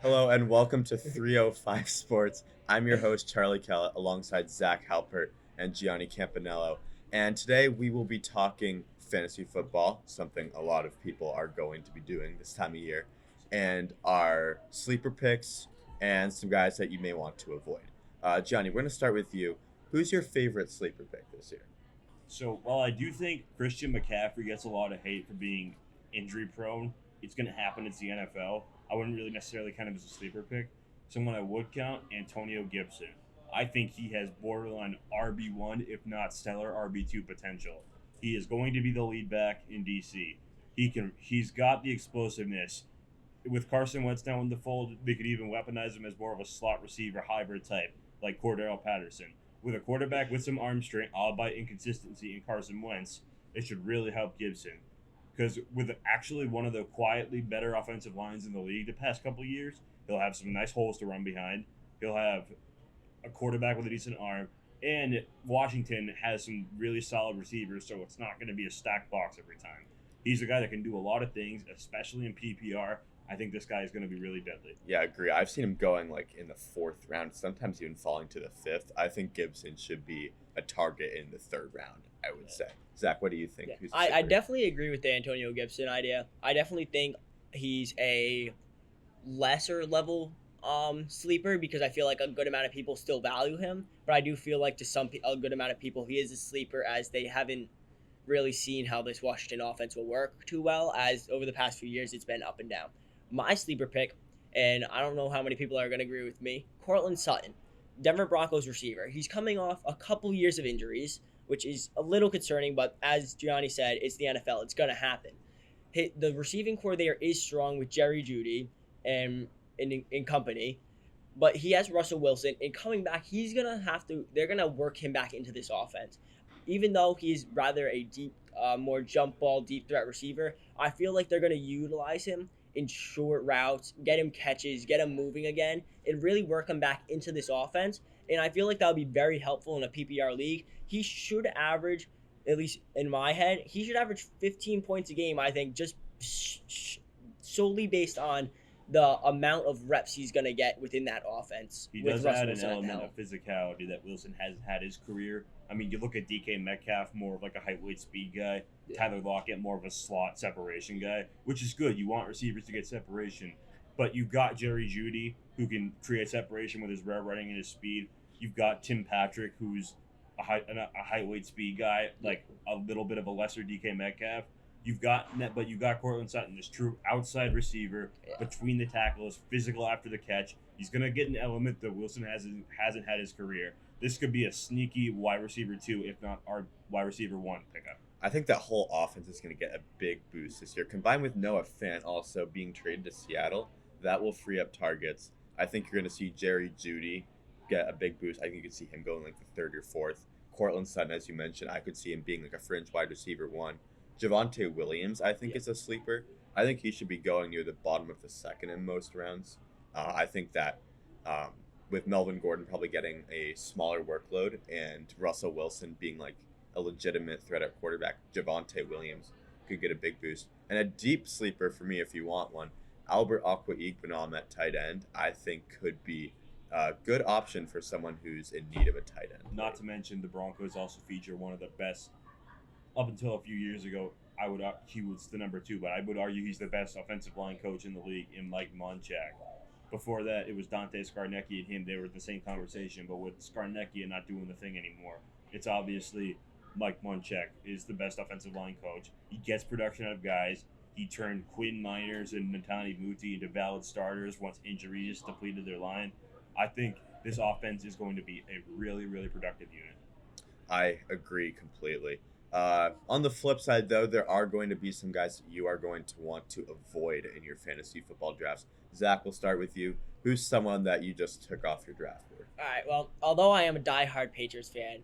Hello and welcome to 305 Sports. I'm your host, Charlie Kellett, alongside Zach Halpert and Gianni Campanello. And today we will be talking fantasy football, something a lot of people are going to be doing this time of year, and our sleeper picks and some guys that you may want to avoid. Gianni, we're going to start with you. Who's your favorite sleeper pick this year? So while I do think Christian McCaffrey gets a lot of hate for being injury prone, it's going to happen. It's the NFL. I wouldn't really necessarily count him as a sleeper pick. Someone I would count, Antonio Gibson. I think he has borderline RB1, if not stellar RB2 potential. He is going to be the lead back in DC. He's got the explosiveness. With Carson Wentz now in the fold, they could even weaponize him as more of a slot receiver hybrid type, like Cordell Patterson. With a quarterback with some arm strength, albeit inconsistency in Carson Wentz, it should really help Gibson. Because with actually one of the quietly better offensive lines in the league the past couple of years, he'll have some nice holes to run behind. He'll have a quarterback with a decent arm, and Washington has some really solid receivers, so it's not going to be a stacked box every time. He's a guy that can do a lot of things, especially in PPR. I think this guy is going to be really deadly. Yeah, I agree. I've seen him going like in the fourth round, sometimes even falling to the fifth. I think Gibson should be a target in the third round, I would say. Zach, what do you think? Yeah, Who's the I sleeper? definitely agree with the Antonio Gibson idea. I definitely think he's a lesser level sleeper because I feel like a good amount of people still value him, but I do feel like a good amount of people he is a sleeper as they haven't really seen how this Washington offense will work too well, as over the past few years it's been up and down. My sleeper pick, and I don't know how many people are going to agree with me, Cortland Sutton, Denver Broncos receiver. He's coming off a couple years of injuries, which is a little concerning, but as Gianni said, it's the NFL. It's going to happen. The receiving core there is strong with Jerry Judy and in company, but he has Russell Wilson, and coming back, he's gonna have to. They're gonna work him back into this offense, even though he's rather a deep, more jump ball, deep threat receiver. I feel like they're gonna utilize him in short routes, get him catches, get him moving again, and really work him back into this offense. And I feel like that would be very helpful in a PPR league. He should average, at least in my head, he should average 15 points a game. I think just solely based on the amount of reps he's going to get within that offense He with does Russell add an Wilson at the element helm. of physicality that Wilson has had his career. I mean, you look at DK Metcalf, more of like a height, weight, speed guy. Yeah. Tyler Lockett, more of a slot separation guy, which is good. You want receivers to get separation. But you've got Jerry Judy, who can create separation with his route running and his speed. You've got Tim Patrick, who's a height, weight, speed guy, like a little bit of a lesser DK Metcalf. You've got Cortland Sutton, this true outside receiver Yeah. between the tackles, physical after the catch. He's gonna get an element that Wilson hasn't had his career. This could be a sneaky wide receiver 2, if not our wide receiver 1 pickup. I think that whole offense is going to get a big boost this year. Combined with Noah Fant also being traded to Seattle, that will free up targets. I think you're going to see Jerry Judy get a big boost. I think you could see him going like the third or fourth. Cortland Sutton, as you mentioned, I could see him being like a fringe wide receiver 1. Javonte Williams, I think, Yeah. is a sleeper. I think he should be going near the bottom of the second in most rounds. I think that um, with Melvin Gordon probably getting a smaller workload and Russell Wilson being like a legitimate threat at quarterback, Javonte Williams could get a big boost. And a deep sleeper for me, if you want one, Albert Aqua Igbenam at tight end, I think could be a good option for someone who's in need of a tight end. Not to mention the Broncos also feature one of the best up until a few years ago. He was the number 2, but I would argue he's the best offensive line coach in the league in Mike Munchak. Before that, it was Dante Scarnecchia and him. They were in the same conversation, but with Scarnecchia not doing the thing anymore, it's obviously Mike Munchak is the best offensive line coach. He gets production out of guys. He turned Quinn Miners and Natani Muti into valid starters once injuries depleted their line. I think this offense is going to be a really, really productive unit. I agree completely. On the flip side, though, there are going to be some guys that you are going to want to avoid in your fantasy football drafts. Zach, we'll start with you. Who's someone that you just took off your draft board? All right. Well, although I am a diehard Patriots fan,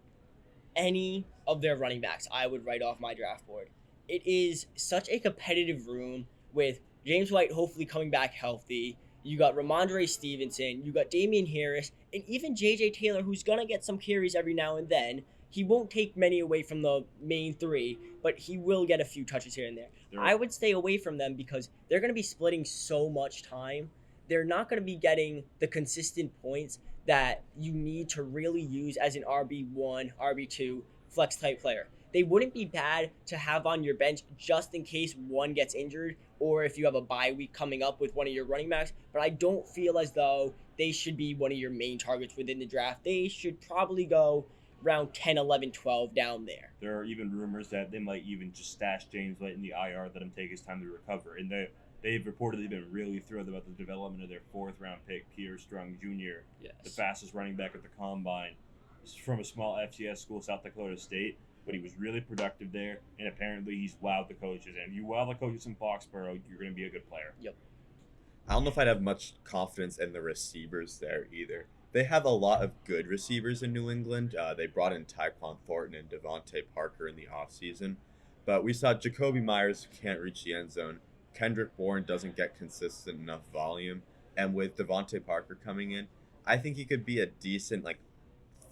any of their running backs I would write off my draft board. It is such a competitive room with James White hopefully coming back healthy. You got Ramondre Stevenson, you got Damian Harris, and even JJ Taylor, who's gonna get some carries every now and then. He won't take many away from the main 3, but he will get a few touches here and there. They're I would stay away from them because they're gonna be splitting so much time they're not going to be getting the consistent points that you need to really use as an RB1, RB2 flex type player. They wouldn't be bad to have on your bench just in case one gets injured or if you have a bye week coming up with one of your running backs, but I don't feel as though they should be one of your main targets within the draft. They should probably go round 10, 11, 12 down there. There are even rumors that they might even just stash James White in the IR, let him take his time to recover. And they've reportedly been really thrilled about the development of their 4th-round pick, Pierre Strong Jr., Yes. the fastest running back at the combine. He's from a small FCS school, South Dakota State, but he was really productive there, and apparently he's wowed the coaches. And if you wow the coaches in Foxborough, you're going to be a good player. Yep. I don't know if I'd have much confidence in the receivers there either. They have a lot of good receivers in New England. They brought in Tyquan Thornton and Devontae Parker in the offseason. But we saw Jacoby Myers can't reach the end zone. Kendrick Bourne doesn't get consistent enough volume. And with Devontae Parker coming in, I think he could be a decent,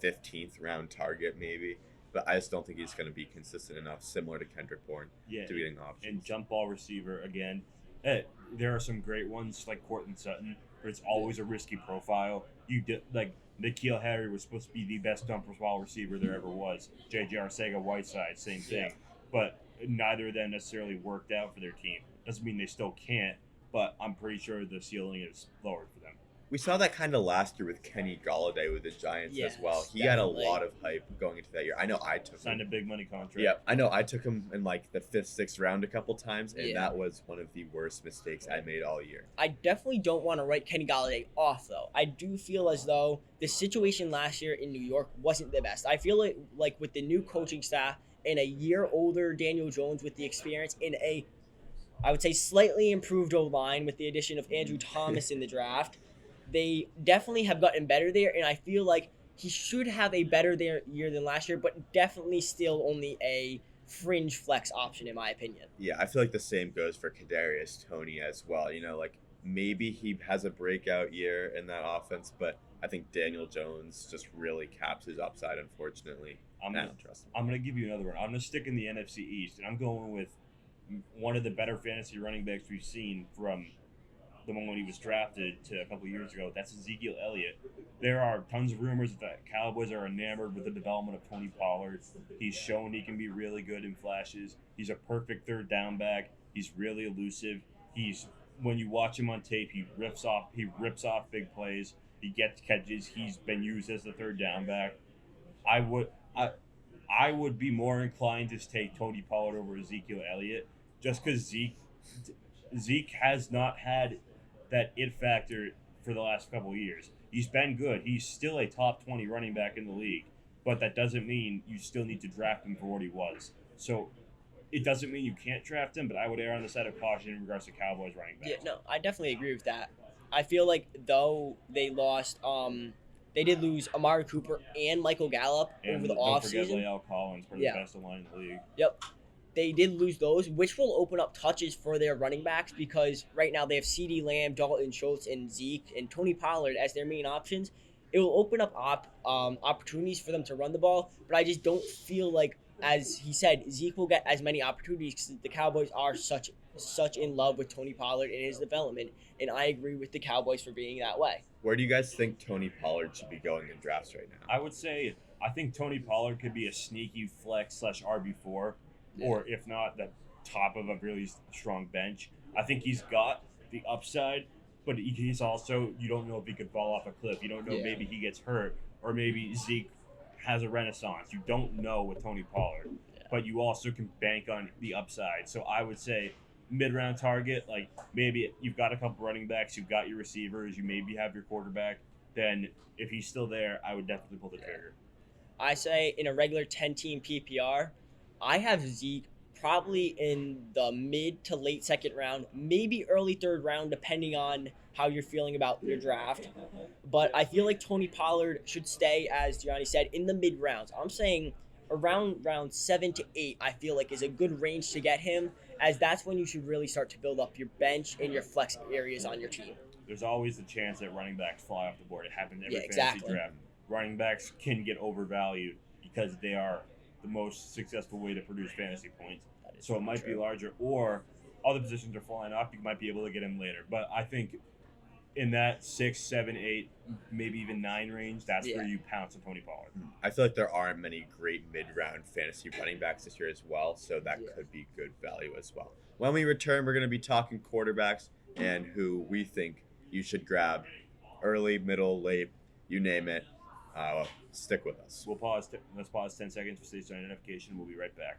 15th round target maybe. But I just don't think he's going to be consistent enough, similar to Kendrick Bourne, Yeah, to getting options. and jump ball receiver again. There are some great ones like Cortland Sutton, but it's always a risky profile. N'Keal Harry was supposed to be the best dump ball receiver there ever was. J.J. Arcega-Whiteside, same thing. Yeah. But neither of them necessarily worked out for their team. Doesn't mean they still can't, but I'm pretty sure the ceiling is lowered for them. We saw that kind of last year with Kenny Galladay with the Giants Yes, as well. He definitely. had a lot of hype going into that year. I know I took Signed him. a big money contract. Yeah, I know I took him in the 5th, 6th round a couple times, and Yeah. that was one of the worst mistakes I made all year. I definitely don't want to write Kenny Galladay off, though. I do feel as though the situation last year in New York wasn't the best. I feel like with the new coaching staff and a year older Daniel Jones with the experience in a, I would say, slightly improved O-line with the addition of Andrew Thomas in the draft, they definitely have gotten better there, and I feel like he should have a better year than last year, but definitely still only a fringe flex option in my opinion. Yeah, I feel like the same goes for Kadarius Toney as well. Maybe he has a breakout year in that offense, but I think Daniel Jones just really caps his upside, unfortunately. I don't trust him. I'm going to give you another one. I'm going to stick in the NFC East, and I'm going with one of the better fantasy running backs we've seen from the moment he was drafted to a couple years ago. That's Ezekiel Elliott. There are tons of rumors that the Cowboys are enamored with the development of Tony Pollard. He's shown he can be really good in flashes. He's a perfect 3rd down back. He's really elusive. When you watch him on tape, he rips off big plays. He gets catches. He's been used as the 3rd down back. I would be more inclined to take Tony Pollard over Ezekiel Elliott just because Zeke has not had that it factor for the last couple of years. He's been good. He's still a top 20 running back in the league, but that doesn't mean you still need to draft him for what he was. So it doesn't mean you can't draft him, but I would err on the side of caution in regards to Cowboys running backs. Yeah, no, I definitely agree with that. I feel like though they lost, they did lose Amari Cooper and Michael Gallup And over the don't forget offseason. Lael Collins, for Yeah. the best line in the league. Yep. They did lose those, which will open up touches for their running backs because right now they have CeeDee Lamb, Dalton Schultz, and Zeke, and Tony Pollard as their main options. It will open up opportunities for them to run the ball, but I just don't feel like, as he said, Zeke will get as many opportunities because the Cowboys are such in love with Tony Pollard and his development, and I agree with the Cowboys for being that way. Where do you guys think Tony Pollard should be going in drafts right now? I think Tony Pollard could be a sneaky flex / RB4, or if not, the top of a really strong bench. I think he's got the upside, but he's also, you don't know if he could fall off a cliff. You don't know, maybe he gets hurt, or maybe Zeke has a renaissance. You don't know with Tony Pollard, but you also can bank on the upside. So I would say mid-round target, maybe you've got a couple running backs, you've got your receivers, you maybe have your quarterback. Then if he's still there, I would definitely pull the trigger. I say in a regular 10-team PPR, I have Zeke probably in the mid to late 2nd round, maybe early 3rd round, depending on how you're feeling about your draft. But I feel like Tony Pollard should stay, as Gianni said, in the mid rounds. I'm saying around round 7 to 8, I feel like is a good range to get him, as that's when you should really start to build up your bench and your flex areas on your team. There's always the chance that running backs fly off the board. It happens every fantasy exactly. draft. Running backs can get overvalued because they are the most successful way to produce fantasy points. So it might be larger, or other positions are flying off. You might be able to get him later. But I think in that 6, 7, 8, maybe even 9 range, that's where Yeah. you pounce on Tony Pollard. I feel like there aren't many great mid-round fantasy running backs this year as well, so that Yeah. could be good value as well. When we return, we're going to be talking quarterbacks and who we think you should grab early, middle, late, you name it. Stick with us. Let's pause 10 seconds for station identification. We'll be right back.